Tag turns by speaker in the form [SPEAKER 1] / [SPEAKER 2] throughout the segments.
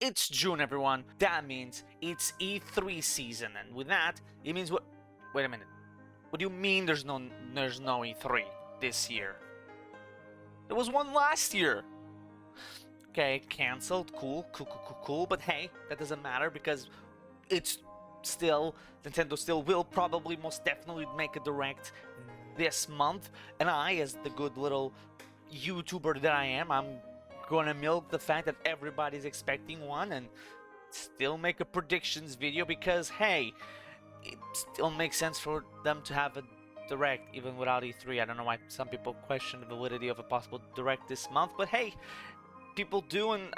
[SPEAKER 1] It's June, everyone. That means it's E3 season, and with that, it means what? Wait a minute. What do you mean there's no E3 this year? There was one last year. Okay, cancelled. Cool. But hey, that doesn't matter because it's still Nintendo still will probably most definitely make a direct this month, and I, as the good little YouTuber that I am, I'm gonna milk the fact that everybody's expecting one and still make a predictions video because hey, it still makes sense for them to have a direct even without E3. I don't know why some people question the validity of a possible direct this month, but hey, people do, and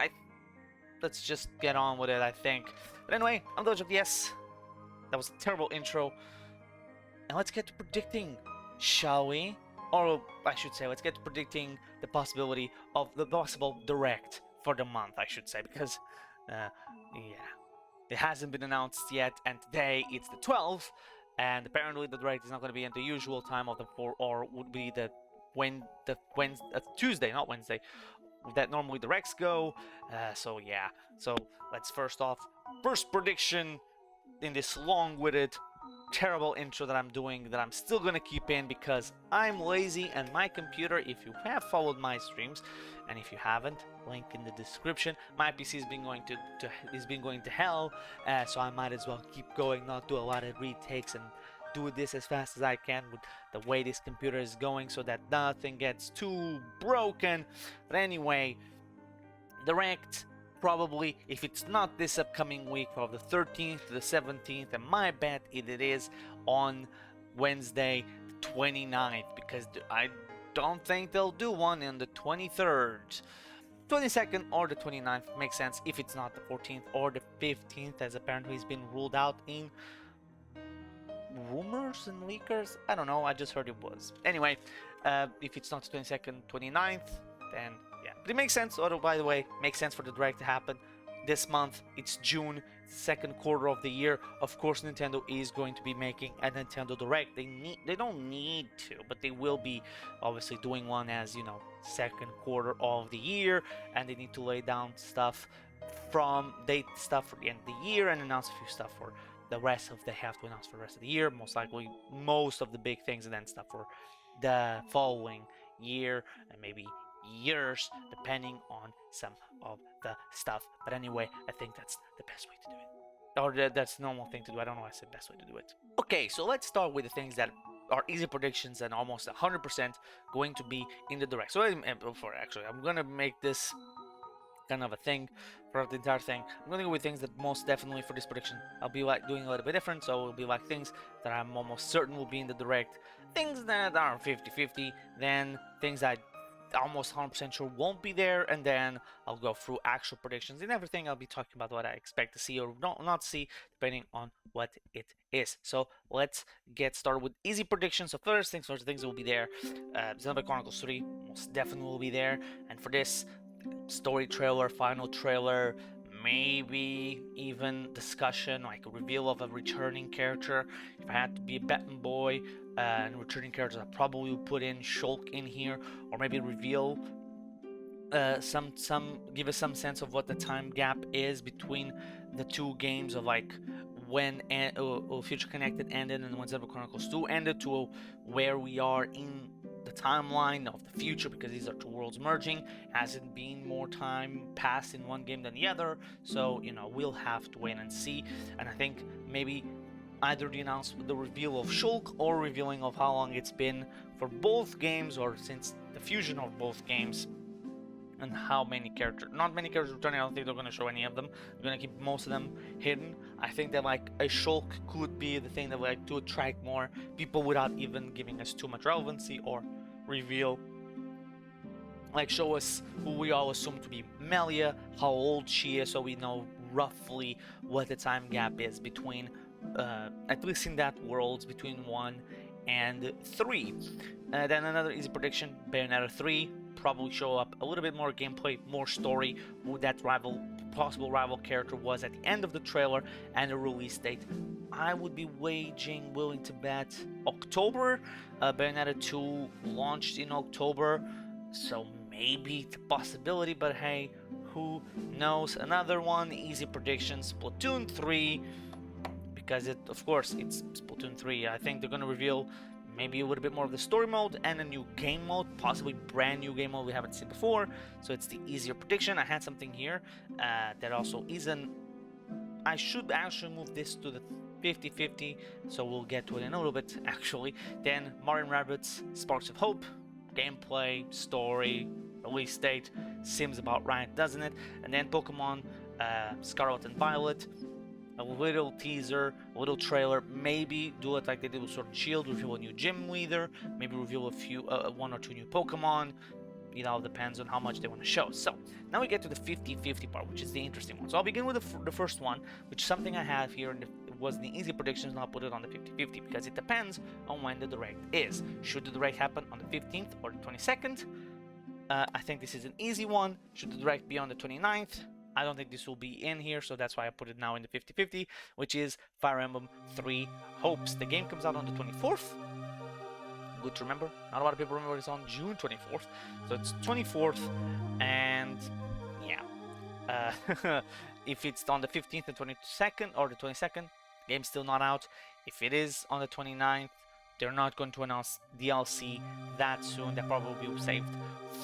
[SPEAKER 1] let's just get on with it, I think. But anyway, I'm Dojo. Yes, that was a terrible intro, and let's get to predicting, shall we? Or I should say, let's get to predicting the possibility of the possible direct for the month, I should say, because yeah, it hasn't been announced yet, and today it's the 12th, and apparently the direct is not going to be at the usual time of the or would be the Tuesday, not Wednesday, that normally the Rex go. So yeah, so let's first prediction in this long-winded terrible intro that I'm doing, that I'm still gonna keep in because I'm lazy and my computer, if you have followed my streams, and if you haven't, link in the description, my PC has been going to hell, so I might as well keep going, not do a lot of retakes and do this as fast as I can with the way this computer is going so that nothing gets too broken. But anyway, direct probably, if it's not this upcoming week, from the 13th to the 17th, and my bet it is on Wednesday the 29th, because I don't think they'll do one on the 23rd. 22nd or the 29th makes sense if it's not the 14th or the 15th, as apparently it's been ruled out in rumors and leakers. I don't know, I just heard it was. Anyway, if it's not the 22nd, 29th, then yeah, but it makes sense. Or by the way, makes sense for the direct to happen this month. It's June, second quarter of the year. Of course, Nintendo is going to be making a Nintendo Direct. They don't need to, but they will be obviously doing one, as you know, second quarter of the year, and they need to lay down stuff for the end of the year and announce a few stuff for the rest of they have to announce for the rest of the year, most likely most of the big things, and then stuff for the following year and maybe years, depending on some of the stuff. But anyway, I think that's the best way to do it, or that's the normal thing to do. I don't know why I said best way to do it. Okay, so let's start with the things that are easy predictions and almost 100% going to be in the direct. So before, actually, I'm gonna make this kind of a thing for the entire thing. I'm gonna go with things that most definitely for this prediction I'll be like doing a little bit different, so it'll be like things that I'm almost certain will be in the direct, things that are 50-50, then things that almost 100% sure won't be there, and then I'll go through actual predictions and everything. I'll be talking about what I expect to see or not see, depending on what it is. So let's get started with easy predictions. So first things that will be there. Xenoblade Chronicles 3 most definitely will be there, and for this, story trailer, final trailer, maybe even discussion, like a reveal of a returning character. If I had to be a betting boy, and returning characters, I probably would put in Shulk in here, or maybe reveal give us some sense of what the time gap is between the two games, of like when Future Connected ended and when Xenoblade Chronicles 2 ended, to where we are in the timeline of the future, because these are two worlds merging. Hasn't been more time passed in one game than the other, so you know, we'll have to wait and see. And I think maybe either the reveal of Shulk, or revealing of how long it's been for both games, or since the fusion of both games, and how many characters, not many characters returning. I don't think they're going to show any of them. They're going to keep most of them hidden. I think that like a Shulk could be the thing that would like to attract more people without even giving us too much relevancy, or reveal, like show us who we all assume to be Melia, how old she is, so we know roughly what the time gap is between at least in that world, between 1 and 3. Then another easy prediction, Bayonetta 3 probably show up a little bit more gameplay, more story, who that possible rival character was at the end of the trailer, and a release date. I would be willing to bet October. Bayonetta 2 launched in October, so maybe it's a possibility, but hey, who knows? Another one, easy prediction, Splatoon 3, because of course it's Splatoon 3. I think they're gonna reveal maybe a little bit more of the story mode and a new game mode, possibly brand new game mode we haven't seen before. So it's the easier prediction. I had something here that also isn't. I should actually move this to the 50-50, so we'll get to it in a little bit actually. Then Mario & Rabbids Sparks of Hope, gameplay, story, release date, seems about right, doesn't it? And then Pokemon Scarlet and Violet, a little teaser, a little trailer, maybe do it like they did with Sword and Shield, reveal a new gym leader, maybe reveal a few, one or two new Pokemon. You know, depends on how much they want to show. So now we get to the 50-50 part, which is the interesting one. So I'll begin with the first one, which is something I have here, and it was the easy predictions, and I'll put it on the 50-50 because it depends on when the direct is. Should the direct happen on the 15th or the 22nd? I think this is an easy one. Should the direct be on the 29th? I don't think this will be in here, so that's why I put it now in the 50-50, which is Fire Emblem 3 Hopes. The game comes out on the 24th. Good to remember. Not a lot of people remember it's on June 24th. So it's 24th, and yeah. If it's on the 15th and 22nd, or the 22nd, game's still not out. If it is on the 29th, they're not going to announce DLC that soon. That probably will be saved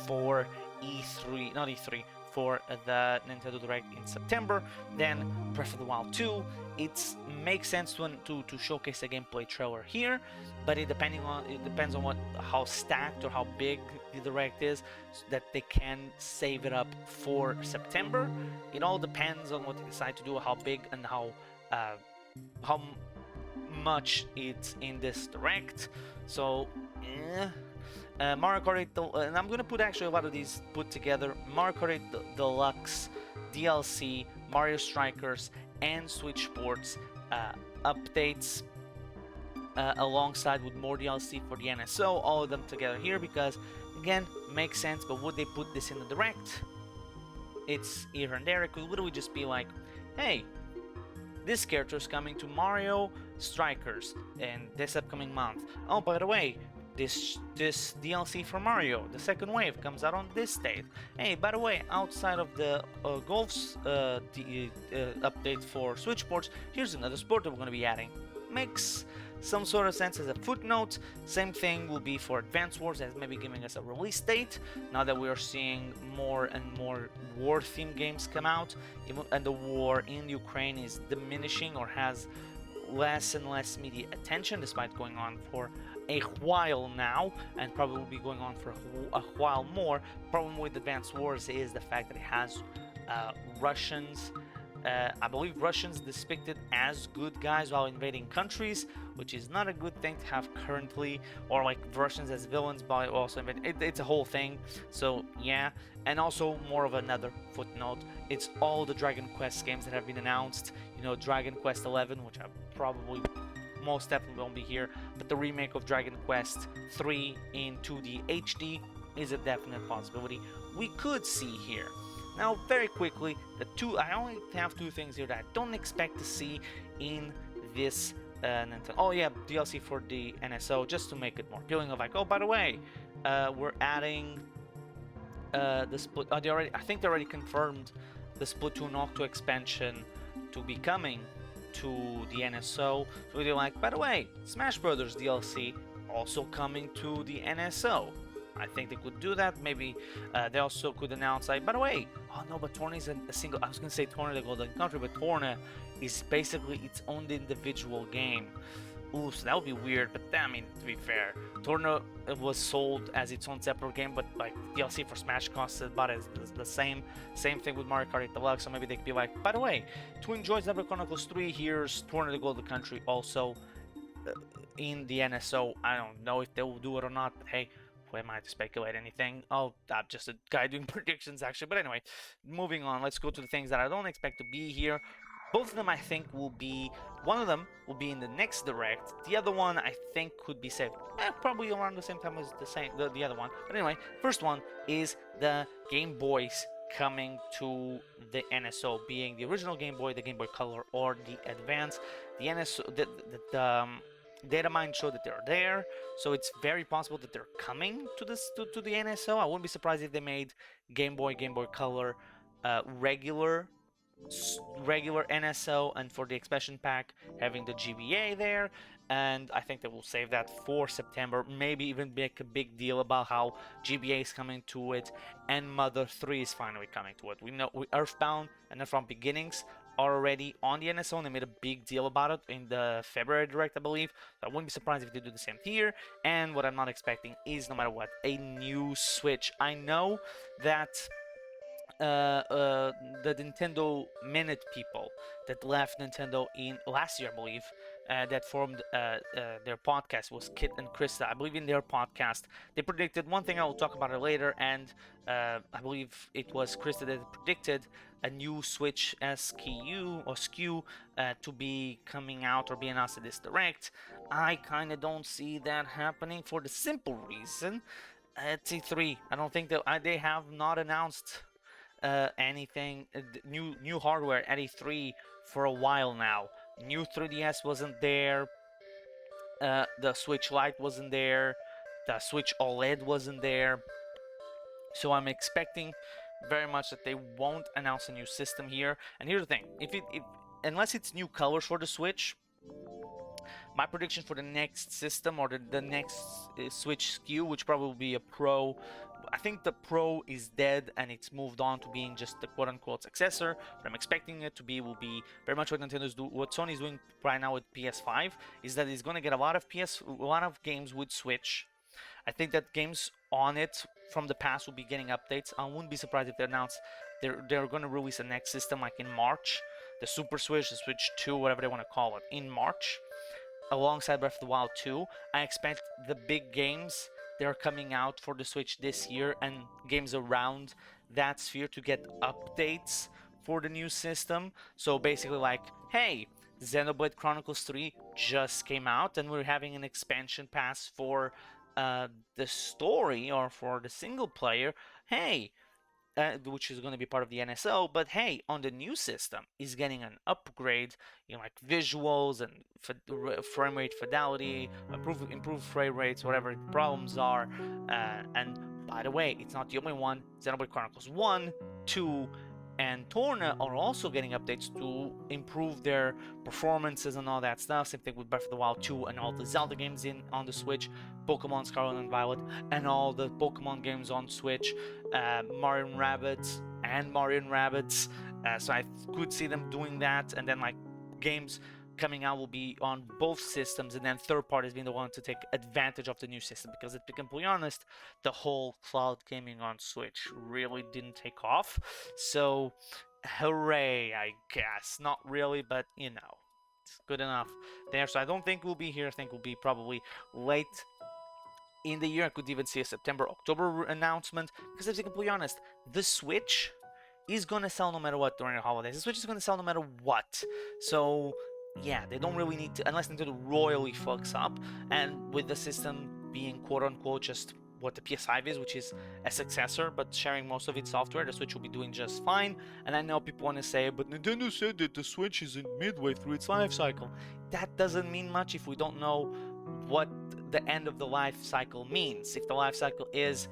[SPEAKER 1] for E3, not E3, for the Nintendo Direct in September. Then Breath of the Wild 2, it makes sense to showcase a gameplay trailer here, but it depends on how stacked or how big the Direct is, so that they can save it up for September. It all depends on what they decide to do, how big and how much it's in this Direct. So Mario Kart 8, and I'm gonna put actually a lot of these put together. Mario Kart 8 Deluxe, DLC, Mario Strikers, and Switch Sports updates, alongside with more DLC for the NSO. All of them together here because, again, makes sense. But would they put this in the Direct? It's here and there. It could literally just be like, hey, this character is coming to Mario Strikers in this upcoming month. Oh, by the way, this DLC for Mario, the second wave, comes out on this date. Hey, by the way, outside of the Golf's update for Switch Sports, here's another sport that we're going to be adding. Makes some sort of sense as a footnote. Same thing will be for Advance Wars, as maybe giving us a release date. Now that we are seeing more and more war-themed games come out, and the war in Ukraine is diminishing or has less and less media attention, despite going on for a while now, and probably will be going on for a while more. Problem with Advanced Wars is the fact that it has Russians. I believe Russians depicted as good guys while invading countries, which is not a good thing to have currently, or like Russians as villains by also invading. It's a whole thing. So yeah, and also more of another footnote. It's all the Dragon Quest games that have been announced. You know, Dragon Quest 11, which I probably most definitely won't be here, but the remake of Dragon Quest 3 in 2D HD is a definite possibility we could see here. Now, very quickly, I only have two things here that I don't expect to see in this Nintendo. Oh yeah, DLC for the NSO, just to make it more appealing. Of like, oh, by the way, we're adding the split. I think they already confirmed the Splatoon Octo expansion to be coming to the NSO. So they're like, by the way, Smash Brothers DLC also coming to the NSO. I think they could do that. Maybe they also could announce, like, by the way, oh no, but Torna is a single. I was gonna say Torna the Golden Country, but Torna is basically its own individual game. Ooh, so that would be weird. But I mean, to be fair, Torna was sold as its own separate game, but like DLC for Smash costed about the same. Same thing with Mario Kart 8 Deluxe. So maybe they could be like, by the way, to enjoy Xenoblade Chronicles 3, here's Torna the Golden Country also in the NSO. I don't know if they will do it or not, but hey, who am I to speculate anything? Oh, I'm just a guy doing predictions, actually. But anyway, moving on. Let's go to the things that I don't expect to be here. Both of them, I think, will be... One of them will be in the next Direct. The other one, I think, could be saved. Probably around the same time as the other one. But anyway, first one is the Game Boys coming to the NSO, being the original Game Boy, the Game Boy Color, or the Advance. The NSO... The Datamine showed that they're there, so it's very possible that they're coming to the NSO. I wouldn't be surprised if they made Game Boy, Game Boy Color regular NSO, and for the expansion pack having the GBA there. And I think that we'll save that for September, maybe even make a big deal about how GBA is coming to it and Mother 3 is finally coming to it. We know Earthbound and From Beginnings are already on the NSO, and they made a big deal about it in the February Direct, I believe. So I wouldn't be surprised if they do the same here. And what I'm not expecting is, no matter what, a new Switch. I know that the Nintendo Minute people that left Nintendo in last year, I believe, that formed their podcast was Kit and Krista. I believe in their podcast they predicted one thing. I will talk about it later, and I believe it was Krista that predicted a new Switch SKU to be coming out or be announced at this direct. I kind of don't see that happening for the simple reason at E3. I don't think that they have not announced anything new hardware at E3 for a while now. New 3DS wasn't there, the Switch Lite wasn't there, the Switch OLED wasn't there, so I'm expecting very much that they won't announce a new system here. And here's the thing, unless it's new colors for the Switch, my prediction for the next system or the next Switch SKU, which probably will be a Pro. I think the Pro is dead and it's moved on to being just the quote-unquote successor. What I'm expecting it to be will be very much what what Sony's doing right now with PS5, is that it's going to get a lot of games with Switch. I think that games on it from the past will be getting updates. I wouldn't be surprised if they announce they're going to release a next system like in March, the Super Switch, the Switch 2, whatever they want to call it, in March, alongside Breath of the Wild 2. I expect the big games that are coming out for the Switch this year and games around that sphere to get updates for the new system. So basically like, hey, Xenoblade Chronicles 3 just came out and we're having an expansion pass for the story or for the single player. Hey, which is going to be part of the NSO, but hey, on the new system is getting an upgrade, like visuals and frame rate fidelity, improve frame rates, whatever problems are. And by the way, it's not the only one. Xenoblade Chronicles 1, 2, and Torna are also getting updates to improve their performances and all that stuff. Same thing with Breath of the Wild 2 and all the Zelda games on the Switch, Pokemon Scarlet and Violet, and all the Pokemon games on Switch, Mario and Rabbids and Mario and Rabbids. So I could see them doing that, and then like games coming out will be on both systems, and then third parties being the one to take advantage of the new system, because to be completely honest, the whole cloud gaming on Switch really didn't take off. So hooray, I guess. Not really, but it's good enough there. So I don't think we'll be here. I think we'll be probably late in the year. I could even see a September-October announcement, because to be completely honest, the Switch is gonna sell no matter what during the holidays. The Switch is gonna sell no matter what. So yeah, they don't really need to, unless Nintendo royally fucks up, and with the system being quote-unquote just what the PS5 is, which is a successor, but sharing most of its software, the Switch will be doing just fine. And I know people want to say, but Nintendo said that the Switch is in midway through its life cycle. That doesn't mean much if we don't know what the end of the life cycle means. If the life cycle is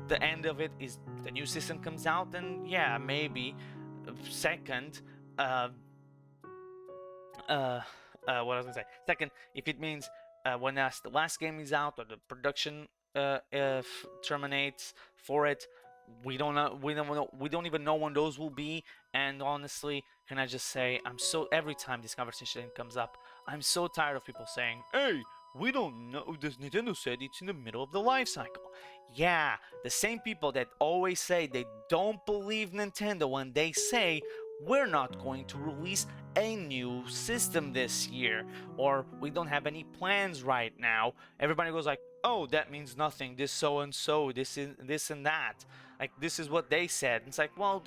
[SPEAKER 1] the end of it is the new system comes out, then yeah, maybe. Second, what I was gonna say. Second, if it means when the last game is out or the production terminates for it, we don't know. We don't even know when those will be. And honestly, can I just say, every time this conversation comes up, I'm so tired of people saying, "Hey, we don't know. This Nintendo said it's in the middle of the life cycle." Yeah, the same people that always say they don't believe Nintendo when they say we're not going to release a new system this year, or we don't have any plans right now. Everybody goes like, "Oh, that means nothing. This so and so. This is this and that. Like this is what they said." It's like, well,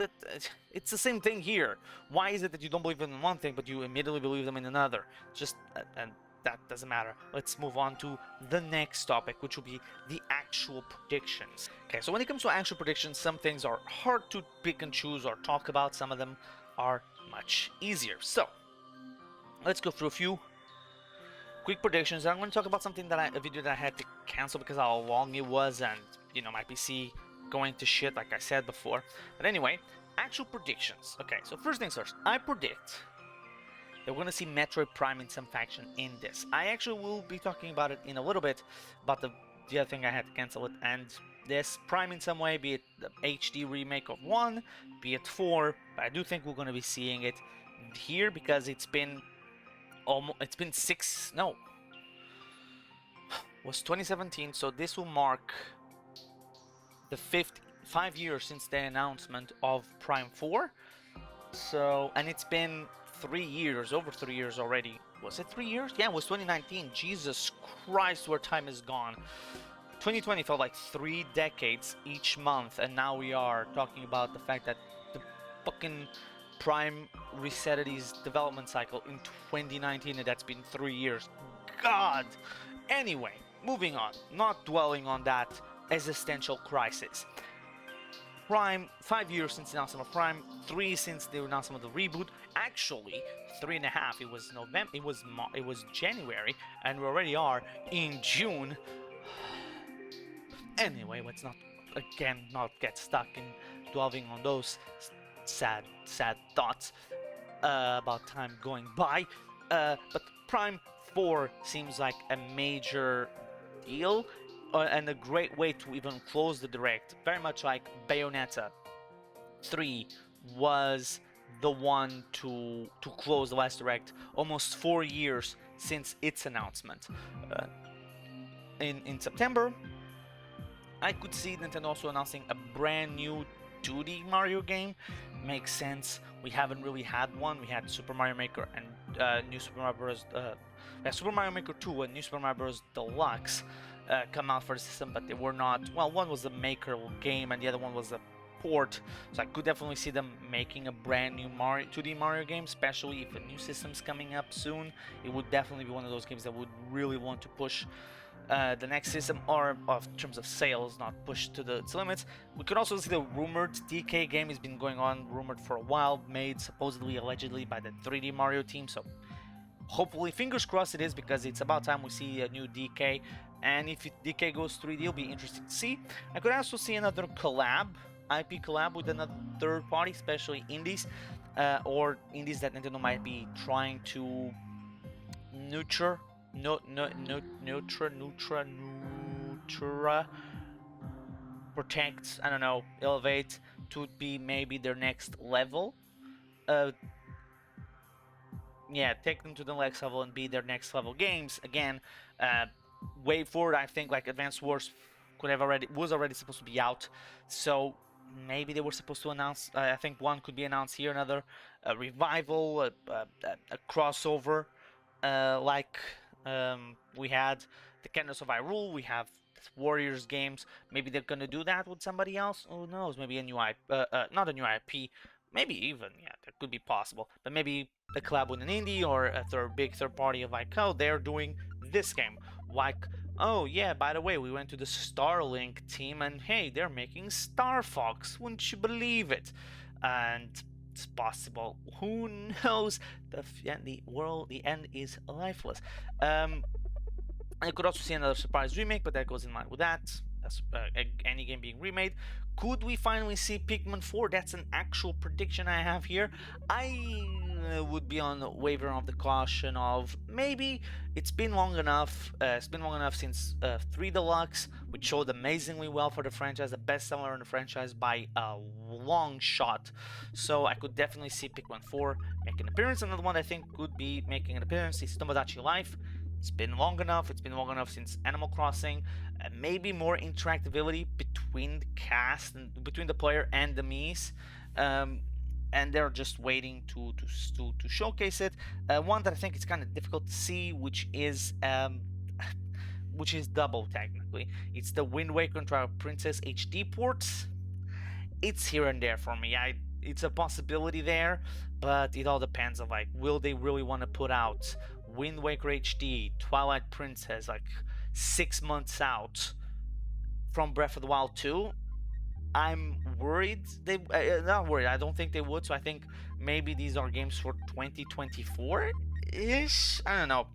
[SPEAKER 1] it's the same thing here. Why is it that you don't believe in one thing but you immediately believe them in another? Just and that doesn't matter. Let's move on to the next topic, which will be the actual predictions. Okay, so when it comes to actual predictions, some things are hard to pick and choose or talk about. Some of them are much easier. So let's go through a few quick predictions. I'm going to talk about something a video that I had to cancel because of how long it was, and my PC going to shit, like I said before. But anyway, actual predictions. Okay, so first things first, I predict that we're gonna see Metroid Prime in some faction in this. I actually will be talking about it in a little bit, about the other thing I had to cancel it, and this Prime in some way, be it the HD remake of 1, be it 4, but I do think we're gonna be seeing it here because it's been almost, it's been was 2017, so this will mark the 5 years since the announcement of Prime 4. So, and it's been 3 years, over 3 years already. Was it 3 years? Yeah, it was 2019. Jesus Christ, where time is gone. 2020 felt like 3 decades each month, and now we are talking about the fact that the fucking Prime reset its development cycle in 2019, and that's been 3 years. God! Anyway, moving on, not dwelling on that existential crisis. Prime, 5 years since the announcement of Prime, 3 since the announcement of the reboot. Actually, 3.5. It was November. It was January, and we already are in June. Anyway, let's not get stuck in dwelling on those sad thoughts about time going by. But Prime 4 seems like a major deal. And a great way to even close the direct, very much like Bayonetta 3 was the one to close the last direct, almost 4 years since its announcement. In September, I could see Nintendo also announcing a brand new 2D Mario game. Makes sense. We haven't really had one. We had Super Mario Maker and New Super Mario Bros. Super Mario Maker 2 and New Super Mario Bros. Deluxe. Come out for the system, but they were not. Well, one was a Maker game and the other one was a port, so I could definitely see them making a brand new 2D Mario game, especially if a new system's coming up soon. It would definitely be one of those games that would really want to push the next system, or in terms of sales, not push to its limits. We could also see the rumored DK game has been going on, rumored for a while, made supposedly, allegedly by the 3D Mario team, so hopefully, fingers crossed it is, because it's about time we see a new DK. And if DK goes 3D, it'll be interesting to see. I could also see another IP collab with another third party, especially indies, or indies that Nintendo might be trying to nurture, protect, I don't know, elevate to be maybe their next level. Yeah, take them to the next level and be their next level games again. Way forward, I think like Advance Wars was already supposed to be out, so maybe they were supposed to announce. I think one could be announced here, another revival, a crossover, like we had the Candles of Hyrule. We have Warriors games. Maybe they're gonna do that with somebody else. Who knows? Maybe a new not a new IP. Maybe even, yeah, that could be possible. But maybe a collab with an indie or a big third party of like, oh, they're doing this game. Like, oh yeah, by the way, we went to the Starlink team and hey, they're making Star Fox. Wouldn't you believe it? And it's possible. Who knows? The end is lifeless. I could also see another surprise remake, but that goes in line with that. Any game being remade. Could we finally see Pikmin 4? That's an actual prediction I have here. I would be on the waiver of the caution of maybe it's been long enough. It's been long enough since 3 Deluxe, which showed amazingly well for the franchise, the best seller in the franchise by a long shot. So I could definitely see Pikmin 4 make an appearance. Another one I think could be making an appearance is Tomodachi Life. It's been long enough. It's been long enough since Animal Crossing. Maybe more interactability between the cast and between the player and the Miis. And they're just waiting to showcase it. One that I think is kind of difficult to see, which is double technically. It's the Wind Waker and Twilight Princess HD ports. It's here and there for me. It's a possibility there, but it all depends on like, will they really want to put out Wind Waker HD, Twilight Princess, like 6 months out from Breath of the Wild 2? I'm worried. Not worried. I don't think they would. So I think maybe these are games for 2024-ish. I don't know.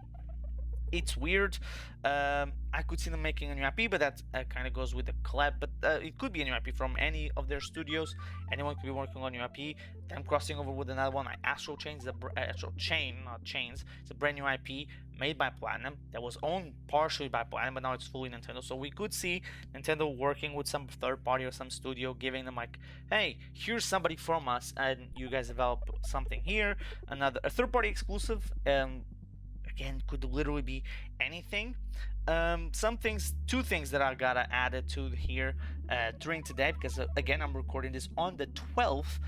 [SPEAKER 1] it's weird. I could see them making a new IP, but that kind of goes with the collab. But it could be a new IP from any of their studios. Anyone could be working on a new IP. Them crossing over with another one, like Astral Chains, Astral Chain, not Chains. It's a brand new IP made by Platinum that was owned partially by Platinum, but now it's fully Nintendo. So we could see Nintendo working with some third party or some studio, giving them like, hey, here's somebody from us, and you guys develop something here. A third party exclusive. Again, could literally be anything. Two things that I gotta add it to here during today, because again, I'm recording this on the 12th,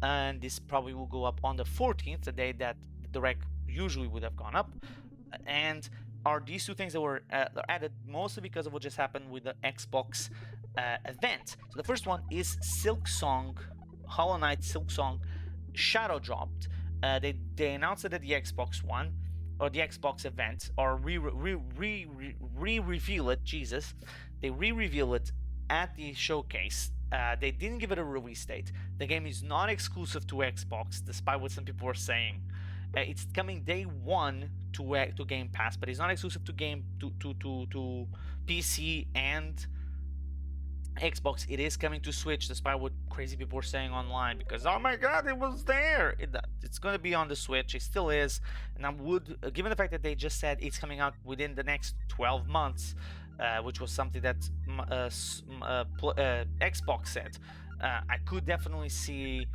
[SPEAKER 1] and this probably will go up on the 14th, the day that the Direct usually would have gone up. And are these two things that were added mostly because of what just happened with the Xbox event. So the first one is Silksong, Hollow Knight Silksong Shadow dropped. They announced it at the Xbox One, or the Xbox event, or re-reveal it. Jesus, they re-reveal it at the showcase. They didn't give it a release date. The game is not exclusive to Xbox, despite what some people were saying. It's coming day one to Game Pass, but it's not exclusive to PC and Xbox. It is coming to Switch, despite what crazy people were saying online, because oh my god, it was there. It's going to be on the Switch. It still is, and I would, given the fact that they just said it's coming out within the next 12 months, which was something that Xbox said, I could definitely see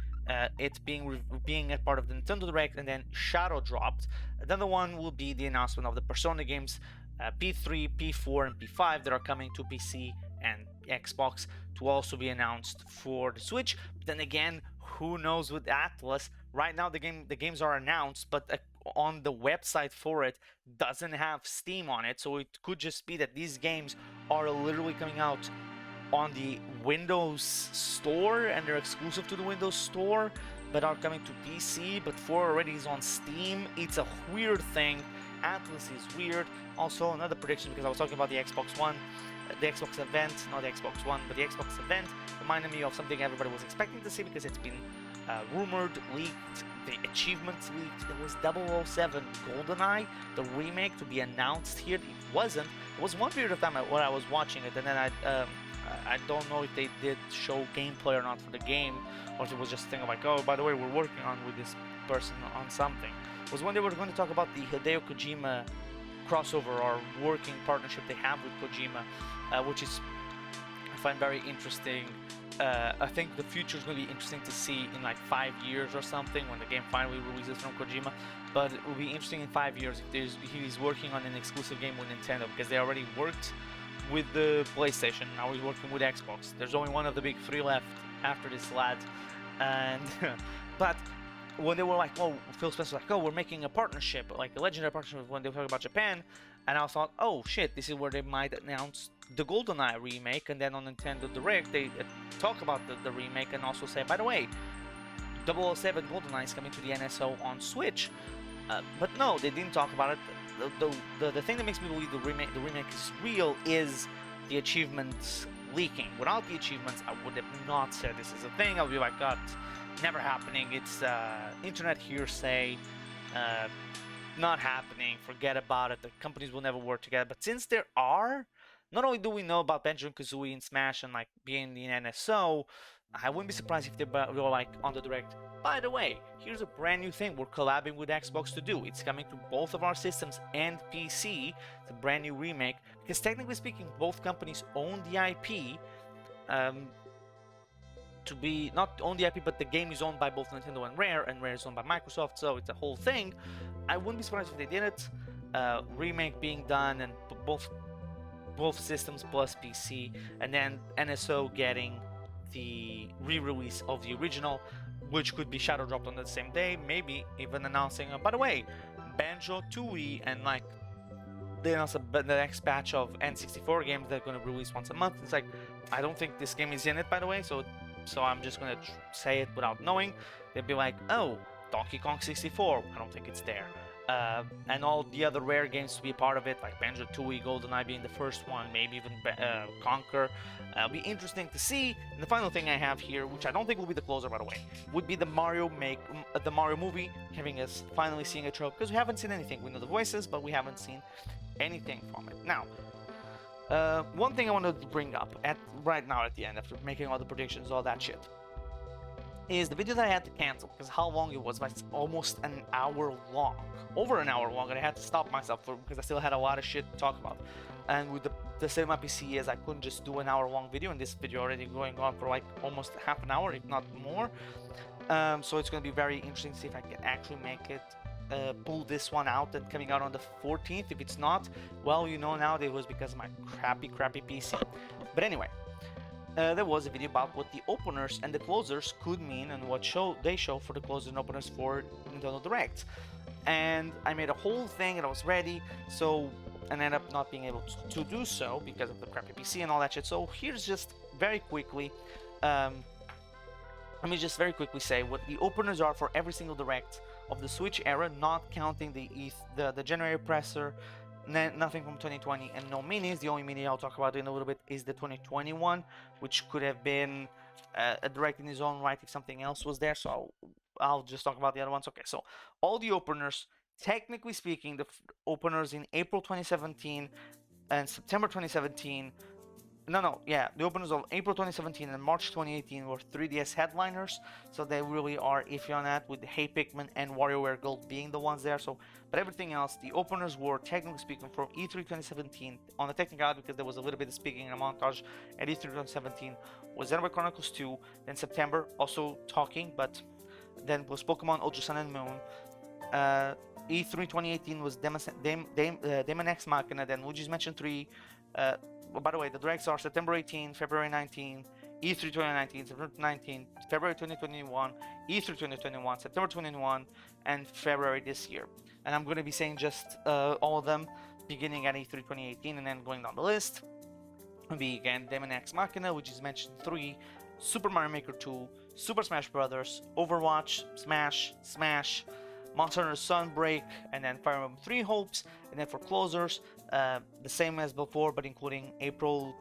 [SPEAKER 1] it being a part of the Nintendo Direct, and then Shadow dropped. Another one will be the announcement of the Persona games, P3, P4, and P5 that are coming to PC and Xbox, to also be announced for the Switch. But then again, who knows with Atlus? Right now, the games are announced, but on the website for it doesn't have Steam on it, so it could just be that these games are literally coming out on the Windows Store, and they're exclusive to the Windows Store, but are coming to PC, but 4 already is on Steam. It's a weird thing. Atlus is weird. Also, another prediction, because I was talking about the Xbox One, the Xbox event, not the Xbox One, but the Xbox event reminded me of something everybody was expecting to see, because it's been rumored, leaked, the achievements leaked. There was 007 GoldenEye, the remake, to be announced here. It wasn't. It was one period of time when I was watching it, and then I don't know if they did show gameplay or not for the game, or if it was just a thing of like, oh, by the way, we're working on with this person on something. It was when they were going to talk about the Hideo Kojima crossover or working partnership they have with Kojima, which is, I find very interesting. I think the future is going to be interesting to see in like 5 years or something, when the game finally releases from Kojima. But it will be interesting in 5 years if he's working on an exclusive game with Nintendo, because they already worked with the PlayStation. Now he's working with Xbox. There's only one of the big three left after this lad. And but when they were like, oh, Phil Spencer was like, oh, we're making a partnership, like a legendary partnership, when they were talking about Japan, and I thought, oh shit, this is where they might announce the GoldenEye remake, and then on Nintendo Direct they talk about the remake, and also say, by the way, 007 GoldenEye is coming to the NSO on Switch. But no, they didn't talk about it. The thing that makes me believe the remake is real is the achievements leaking. Without the achievements, I would have not said this is a thing. I would be like, God, never happening. It's internet hearsay. Not happening. Forget about it. The companies will never work together. But since there are, not only do we know about Banjo-Kazooie and Smash and like being the NSO, I wouldn't be surprised if they were like on the Direct, by the way, here's a brand new thing we're collabing with Xbox to do. It's coming to both of our systems and PC. It's a brand new remake, because technically speaking, both companies own the IP. To be not own the IP, but the game is owned by both Nintendo and Rare is owned by Microsoft, so it's a whole thing. I wouldn't be surprised if they did it. Remake being done, and both systems plus PC, and then NSO getting the re-release of the original, which could be shadow dropped on the same day, maybe even announcing, by the way, Banjo-Tooie, and like they announce the next batch of N64 games they're going to release once a month. It's like, I don't think this game is in it, by the way, so I'm just going to say it without knowing. They'd be like, oh, Donkey Kong 64, I don't think it's there. And all the other rare games to be a part of it, like Banjo-Tooie, GoldenEye being the first one, maybe even Conker. It'll be interesting to see. And the final thing I have here, which I don't think will be the closer, by the way, would be the Mario movie, having us finally seeing a trailer, because we haven't seen anything. We know the voices, but we haven't seen anything from it. Now, one thing I wanted to bring up right now at the end, after making all the predictions, all that shit, is the video that I had to cancel because how long it was. It's almost an hour long, over an hour long, and I had to stop myself because I still had a lot of shit to talk about. And with the Cinema PC is I couldn't just do an hour long video, and this video already going on for like almost half an hour, if not more. So it's going to be very interesting to see if I can actually make it pull this one out and coming out on the 14th. If it's not, well, you know now that it was because of my crappy PC. But anyway, there was a video about what the openers and the closers could mean and what they show for the closers and openers for Nintendo Direct. And I made a whole thing and I was ready, so and ended up not being able to do so because of the crappy PC and all that shit. So here's just very quickly, let me just very quickly say what the openers are for every single Direct of the Switch era, not counting the January presser, nothing from 2020, and no minis. The only mini I'll talk about in a little bit is the 2021, which could have been a Direct in his own right if something else was there. So I'll just talk about the other ones. Okay, so all the openers, technically speaking, the openers in April 2017 and September 2017. The openers of April 2017 and March 2018 were 3DS headliners, so they really are iffy on that, with Hey Pikmin and WarioWare Gold being the ones there. So, but everything else, the openers were technically speaking from E3 2017 on the technicality, because there was a little bit of speaking in a montage at E3 2017 was Xenoblade Chronicles 2, then September also talking, but then was Pokemon Ultra Sun and Moon. E3 2018 was Daemon X Machina, then Luigi's Mansion 3. By the way, the Directs are September 18, February 19, E3 2019, September 19, February 2021, E3 2021, September 21, and February this year. And I'm going to be saying just all of them, beginning at E3 2018 and then going down the list. Will be again Daemon X Machina, which is mentioned 3, Super Mario Maker 2, Super Smash Bros., Overwatch, Smash, Monster Hunter Sunbreak, and then Fire Emblem 3 Hopes. And then for closers, the same as before, but including April,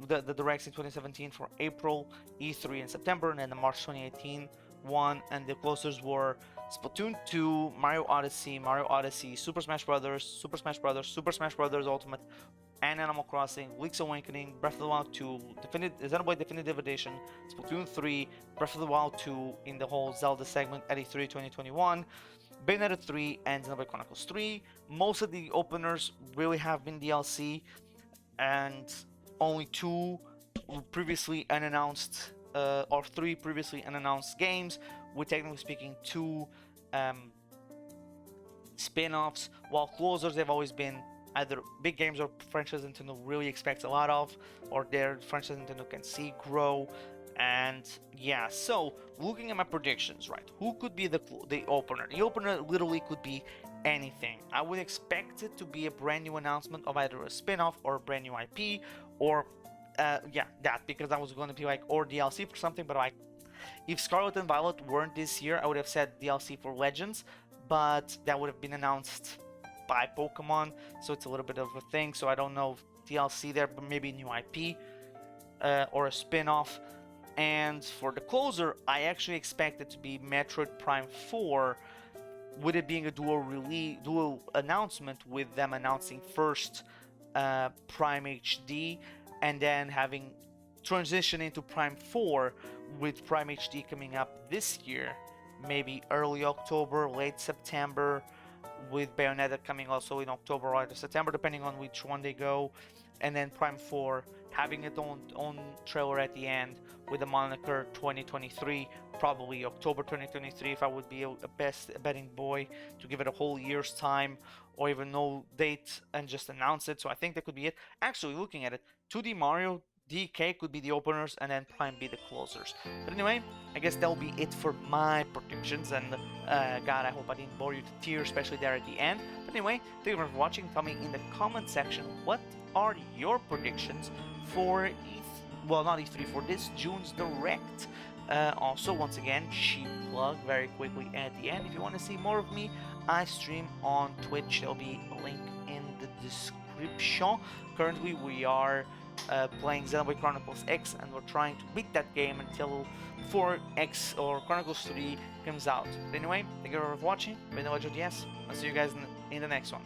[SPEAKER 1] the Directs in 2017 for April, E3 in September, and then the March 2018 one. And the closers were Splatoon 2, Mario Odyssey, Super Smash Bros., Super Smash Bros. Ultimate, and Animal Crossing, Link's Awakening, Breath of the Wild 2, Xenoblade Definitive Edition, Splatoon 3, Breath of the Wild 2 in the whole Zelda segment at E3 2021, Bayonetta 3, and Xenoblade Chronicles 3. Most of the openers really have been DLC, and only 2 previously unannounced, or 3 previously unannounced games, with technically speaking 2 spin-offs, while closers they've always been either big games or franchises Nintendo really expects a lot of, or their franchises Nintendo can see grow. And yeah, so looking at my predictions, right, who could be the opener? The opener literally could be anything. I would expect it to be a brand new announcement of either a spin-off or a brand new IP, or because I was going to be like, or DLC for something. But like, if Scarlet and Violet weren't this year, I would have said DLC for Legends, but that would have been announced by Pokemon, so it's a little bit of a thing. So I don't know if DLC there, but maybe a new IP or a spin-off. And for the closer, I actually expect it to be Metroid Prime 4, with it being a dual announcement, with them announcing first Prime HD and then having transition into Prime 4, with Prime HD coming up this year, maybe early October, late September, with Bayonetta coming also in October or September, depending on which one they go, and then Prime 4 having its own trailer at the end with the moniker 2023, probably October 2023 if I would be a betting boy, to give it a whole year's time, or even no date and just announce it. So I think that could be it. Actually, looking at it, 2D Mario DK could be the openers and then Prime be the closers. But anyway, I guess that'll be it for my predictions, and God, I hope I didn't bore you to tears, especially there at the end. But anyway, thank you very much for watching. Tell me in the comment section, what are your predictions for not E3, for this June's Direct? Also, once again, cheap plug very quickly at the end. If you want to see more of me, I stream on Twitch. There'll be a link in the description. Currently, we are playing Xenoblade Chronicles X, and we're trying to beat that game until 4X or Chronicles 3 comes out. But anyway, thank you for watching. My name is JDS. I'll see you guys in the next one.